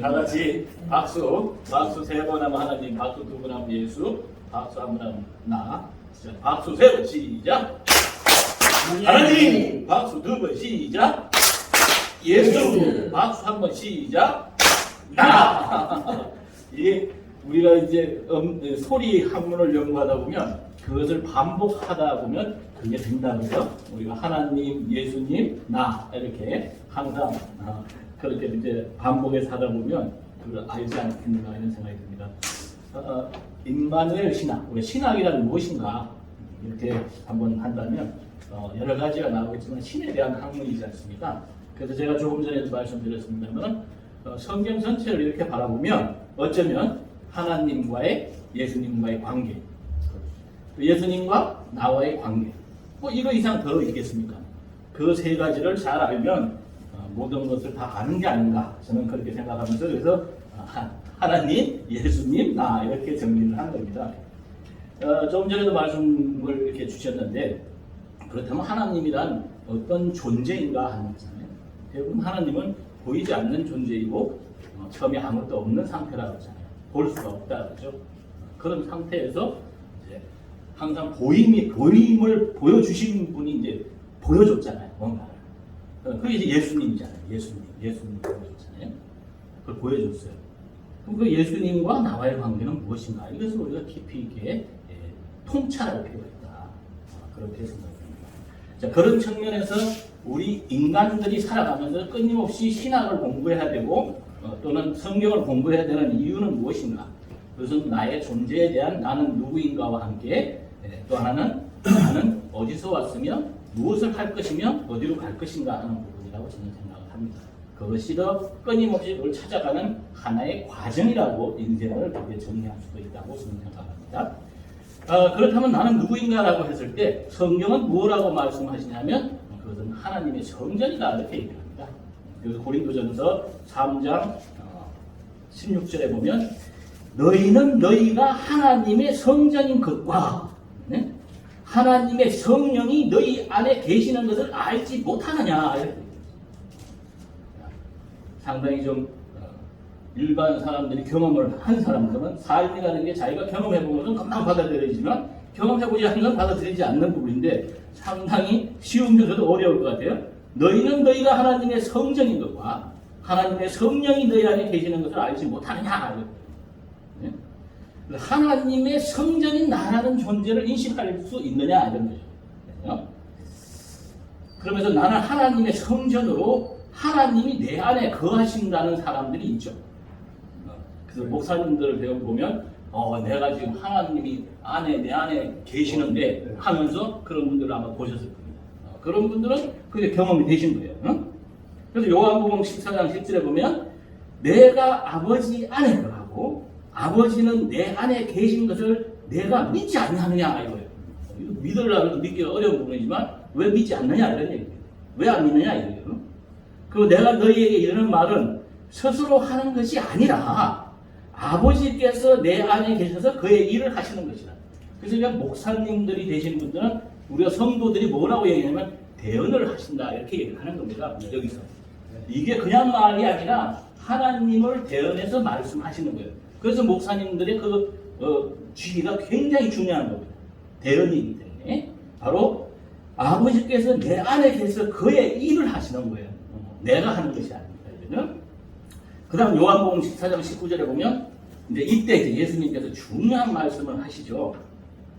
다 같이 박수 세 번 하면 하나님, 박수 두 번 하면 예수, 박수 한 번 하면 나. 자, 박수 세 번 시작. 하나님, 박수 두 번 시작. 예수, 박수 한 번 시작. 나. 이게 우리가 이제 소리 학문을 연구하다 보면 그것을 반복하다 보면 그게 된다고요. 우리가 하나님, 예수님, 나 이렇게 항상 그렇게 이제 반복해서 하다 보면 그걸 알지 않겠는가 이런 생각이 듭니다. 임마누엘 신학, 우리 신학이란 무엇인가 이렇게 한번 한다면 여러 가지가 나오겠지만 신에 대한 학문이지 않습니까? 그래서 제가 조금 전에도 말씀드렸습니다만 성경 전체를 이렇게 바라보면 어쩌면 하나님과의 예수님과의 관계, 예수님과 나와의 관계, 뭐 이거 이상 더 있겠습니까? 그 세 가지를 잘 알면 모든 것을 다 아는 게 아닌가 저는 그렇게 생각하면서 그래서 하나님, 예수님, 나 이렇게 정리를 한 겁니다. 조금 전에도 말씀을 이렇게 주셨는데 그렇다면 하나님이란 어떤 존재인가 하는 거잖아요. 대부분 하나님은 보이지 않는 존재이고 처음에 아무것도 없는 상태라고 하잖아요. 볼 수가 없다 그러죠. 그런 상태에서 이제 항상 보임을 보여주신 분이 이제 보여줬잖아요. 뭔가를. 그게 이제 예수님이잖아요. 예수님 보여줬잖아요. 그걸 보여줬어요. 그럼 그 예수님과 나와의 관계는 무엇인가? 이것을 우리가 깊이 있게 통찰할 필요가 있다. 그렇게 생각합니다. 자, 그런 측면에서 우리 인간들이 살아가면서 끊임없이 신학을 공부해야 되고 또는 성경을 공부해야 되는 이유는 무엇인가? 그것은 나의 존재에 대한 나는 누구인가와 함께 또 하나는 나는 어디서 왔으며 무엇을 할 것이며 어디로 갈 것인가 하는 부분이라고 저는 생각을 합니다. 그것이 더 끊임없이 그걸 찾아가는 하나의 과정이라고 인생을 그렇게 정리할 수도 있다고 저는 생각합니다. 그렇다면 나는 누구인가라고 했을 때 성경은 뭐라고 말씀하시냐면 그것은 하나님의 성전이다 이렇게 얘기합니다. 그래서 고린도전서 3장 16절에 보면 너희는 너희가 하나님의 성전인 것과 하나님의 성령이 너희 안에 계시는 것을 알지 못하느냐. 상당히 좀 일반 사람들이 경험을 한 사람들은 삶이라는 게 자기가 경험해보면 건 금방 받아들여지지만 경험해보지 않는 건 받아들이지 않는 부분인데 상당히 쉬우면서도 어려울 것 같아요. 너희는 너희가 하나님의 성전인 것과 하나님의 성령이 너희 안에 계시는 것을 알지 못하느냐. 하나님의 성전인 나라는 존재를 인식할 수 있느냐 이런 거죠. 그러면서 나는 하나님의 성전으로 하나님이 내 안에 거하신다는 사람들이 있죠. 그래서 목사님들을 배워보면 내가 지금 하나님이 내 안에 계시는데 하면서 그런 분들을 아마 보셨을 겁니다. 그런 분들은 그게 경험이 되신 거예요. 그래서 요한복음 14장 10절에 보면 내가 아버지 안에 거하고 아버지는 내 안에 계신 것을 내가 믿지 않느냐 이거예요. 이거 믿으려면 믿기가 어려운 부분이지만 왜 믿지 않느냐 이런 얘기예요. 왜 안 믿느냐 이거예요. 그리고 내가 너희에게 이르는 말은 스스로 하는 것이 아니라 아버지께서 내 안에 계셔서 그의 일을 하시는 것이다. 그래서 그냥 목사님들이 되신 분들은 우리가 성도들이 뭐라고 얘기하냐면 대언을 하신다 이렇게 얘기를 하는 겁니다. 여기서 이게 그냥 말이 아니라 하나님을 대언해서 말씀하시는 거예요. 그래서 목사님들의 주의가 굉장히 중요한 겁니다. 대언이기 때문에 바로 아버지께서 내 안에 계셔서 그의 일을 하시는 거예요. 내가 하는 것이 아닙니다. 그 다음 요한복음 14장 19절에 보면 이제 이때 이제 예수님께서 중요한 말씀을 하시죠.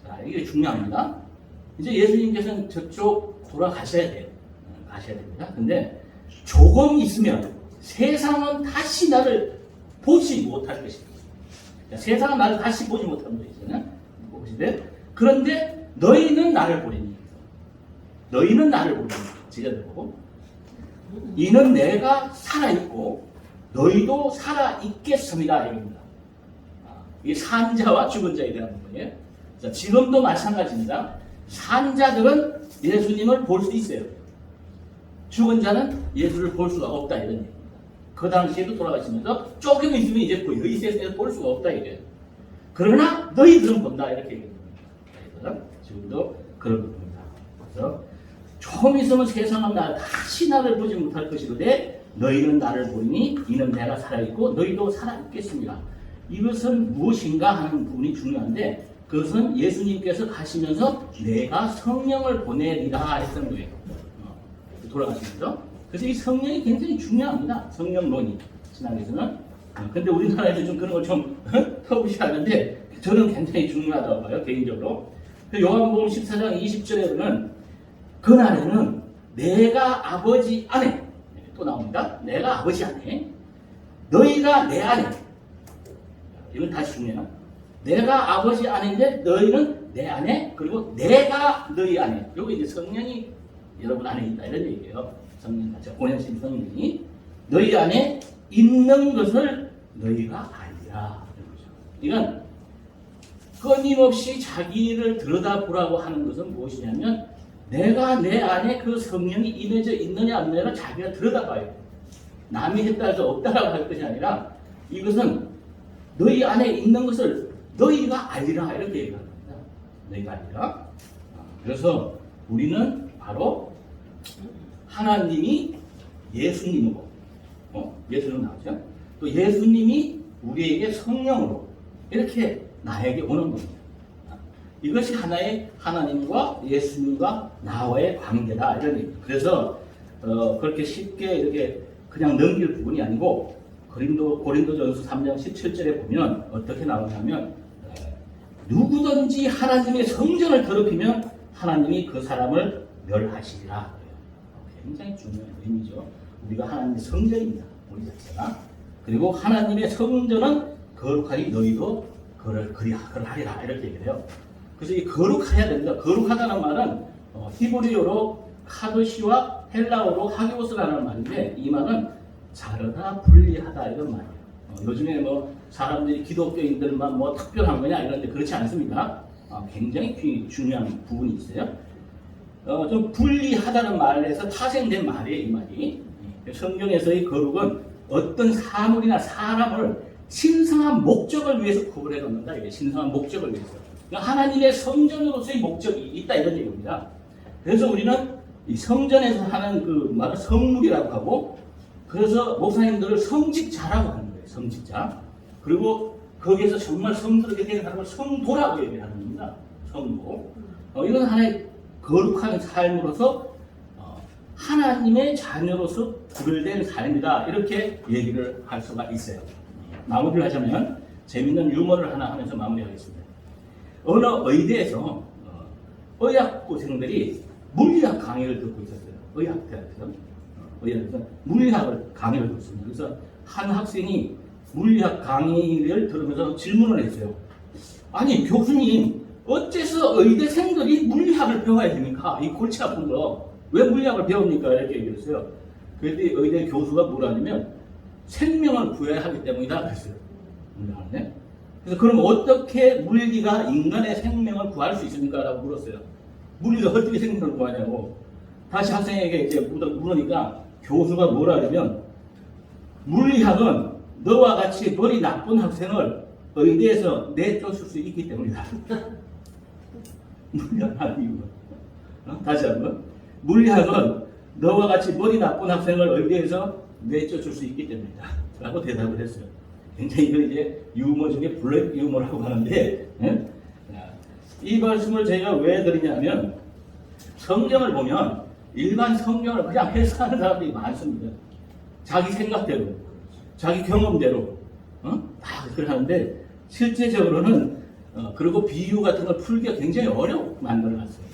자, 이게 중요합니다. 이제 예수님께서는 저쪽 돌아가셔야 돼요. 가셔야 됩니다. 근데 조금 있으면 세상은 다시 나를 보지 못할 것입니다. 세상은 나를 다시 보지 못하는 것이잖아요. 그런데 너희는 나를 보리니. 너희는 나를 보리니. 제자들고 이는 내가 살아있고 너희도 살아있겠습니다. 이겁니다. 이게 산자와 죽은 자에 대한 거예요. 자, 지금도 마찬가지입니다. 산자들은 예수님을 볼 수 있어요. 죽은 자는 예수를 볼 수가 없다 이런 얘기입니다. 그 당시에도 돌아가시면서 조금 있으면 이제 보여. 이 세상에서 볼 수가 없다 이래요. 그러나 너희들은 본다 이렇게 얘기합니다. 지금도 그런 겁니다. 그래서 조금 있으면 세상은 다시 나를 보지 못할 것이로되 너희는 나를 보니 이는 내가 살아있고 너희도 살아있겠습니다. 이것은 무엇인가 하는 부분이 중요한데 그것은 예수님께서 가시면서 내가 성령을 보내리라 했던 거예요. 돌아가시면서. 그래서 이 성령이 굉장히 중요합니다. 성령론이 신학에서는. 근데 우리나라에서 좀 그런 걸 좀 터부시하는데 저는 굉장히 중요하다고 봐요. 개인적으로. 요한복음 14장 20절에 보면 그날에는 내가 아버지 안에 또 나옵니다. 내가 아버지 안에 너희가 내 안에 이건 다시 중요해요. 내가 아버지 안인데 너희는 내 안에 그리고 내가 너희 안에 여기 이제 성령이 여러분 안에 있다 이런 얘기예요. 성령 자체 본연신 성령이 너희 안에 있는 것을 너희가 알리라 이건 끊임없이 자기를 들여다보라고 하는 것은 무엇이냐면 내가 내 안에 그 성령이 임해져 있느냐 없느냐를 자기가 들여다봐요. 남이 했다 해서 없다라고 할 것이 아니라 이것은 너희 안에 있는 것을 너희가 알리라 이렇게 얘기하는 겁니다. 너희가 알리라. 그래서 우리는 바로 하나님이 예수님으로 예수님 나오죠. 또 예수님이 우리에게 성령으로 이렇게 나에게 오는 겁니다. 이것이 하나의 하나님과 예수님과 나와의 관계다 이런 얘기입니다. 그래서 그렇게 쉽게 이렇게 그냥 넘길 부분이 아니고 고린도전서 3장 17절에 보면 어떻게 나오냐면 누구든지 하나님의 성전을 더럽히면 하나님이 그 사람을 멸하시리라. 굉장히 중요한 의미죠. 우리가 하나님의 성전입니다. 우리 자체가. 그리고 하나님의 성전은 거룩하니 너희도 그러하리라 이렇게 얘기를 해요. 그래서 이 거룩해야 됩니다. 거룩하다는 말은 히브리어로 카도시와 헬라어로 하기오스라는 말인데 이 말은 자르다 분리하다 이런 말이에요. 요즘에 뭐 사람들이 기독교인들만 뭐 특별한 거냐 이런데 그렇지 않습니다. 굉장히 중요한 부분이 있어요. 좀 분리하다는 말에서 파생된 말이에요. 이 말이. 성경에서의 거룩은 어떤 사물이나 사람을 신성한 목적을 위해서 구분해 놓는다. 이게 신성한 목적을 위해서. 그러니까 하나님의 성전으로서의 목적이 있다 이런 얘기입니다. 그래서 우리는 이 성전에서 하는 그 말을 성물이라고 하고 그래서 목사님들을 성직자라고 하는 거예요. 성직자. 그리고 거기에서 정말 성스럽게 되는 사람을 성도라고 얘기하는 겁니다. 성도. 이건 하나의 거룩한 삶으로서 하나님의 자녀로서 구별된 삶이다. 이렇게 얘기를 할 수가 있어요. 마무리를 하자면 재밌는 유머를 하나 하면서 마무리하겠습니다. 어느 의대에서 의학고생들이 물리학 강의를 듣고 있었어요. 의학대학에서 물리학을 강의를 듣습니다. 그래서 한 학생이 물리학 강의를 들으면서 질문을 했어요. 아니 교수님 어째서 의대생들이 물리학을 배워야 됩니까? 이 골치 아픈 거 왜 물리학을 배웁니까? 이렇게 얘기했어요. 그랬더니 의대 교수가 뭐라냐면 생명을 구해야 하기 때문이다 그랬어요. 그래서 그럼 어떻게 물리가 인간의 생명을 구할 수 있습니까? 라고 물었어요. 물리가 어떻게 생명을 구하냐고. 다시 학생에게 이제 물으니까 교수가 뭐라 하냐면 물리학은 너와 같이 머리 나쁜 학생을 의대에서 내쫓을 수 있기 때문이다. 물리학 하는 이유가. 다시 한번. 물리학은 너와 같이 머리 나쁜 학생을 의대에서 내쫓을 수 있기 때문이다. 라고 대답을 했어요. 굉장히 이거 이제 유머 중에 블랙 유머라고 하는데, 이 말씀을 제가 왜 드리냐면, 성경을 보면 일반 성경을 그냥 해석하는 사람들이 많습니다. 자기 생각대로, 자기 경험대로, 다 그렇게 하는데, 실제적으로는, 그리고 비유 같은 걸 풀기가 굉장히 어렵게 만들어놨어요.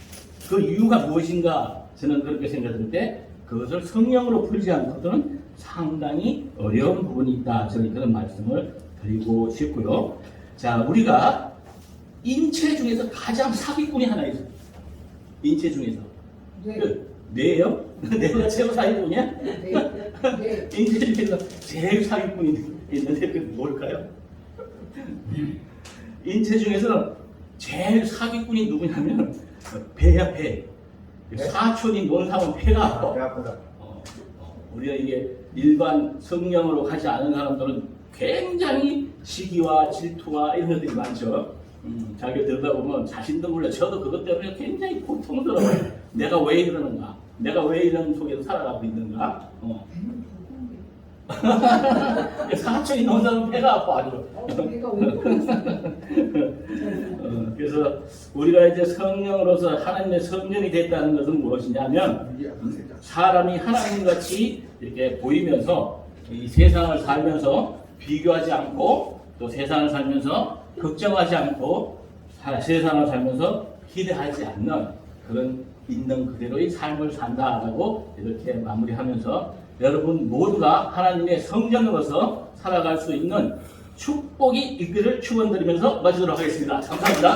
그 이유가 무엇인가 저는 그렇게 생각하는데, 그것을 성령으로 풀지 않고서는 상당히 어려운 부분이 있다. 저는 그런 말씀을 드리고 싶고요. 자, 우리가 인체 중에서 가장 사기꾼이 하나 있어요. 인체 중에서. 뇌예요? 뇌가 최고 사기꾼이야? 네. 인체 중에서 제일 사기꾼이 있는데 그게 뭘까요? 인체 중에서 제일 사기꾼이 누구냐면 배야, 배. 사촌이 논사면 폐가 우리가 이게 일반 성령으로 가지 않은 사람들은 굉장히 시기와 질투와 이런 것들이 많죠. 자기가 들다 보면 자신도 몰라. 저도 그것 때문에 굉장히 고통스러워요. 내가 왜 이러는가? 내가 왜 이런 속에서 살아가고 있는가? 사촌이 놓은 사람은 배가 아파 아주. 그래서 우리가 이제 성령으로서 하나님의 성령이 됐다는 것은 무엇이냐면 사람이 하나님같이 이렇게 보이면서 이 세상을 살면서 비교하지 않고 또 세상을 살면서 걱정하지 않고 세상을 살면서 기대하지 않는 그런 있는 그대로의 삶을 산다라고 이렇게 마무리하면서 여러분 모두가 하나님의 성령으로서 살아갈 수 있는 축복이 있기를 축원드리면서 마치도록 하겠습니다. 감사합니다.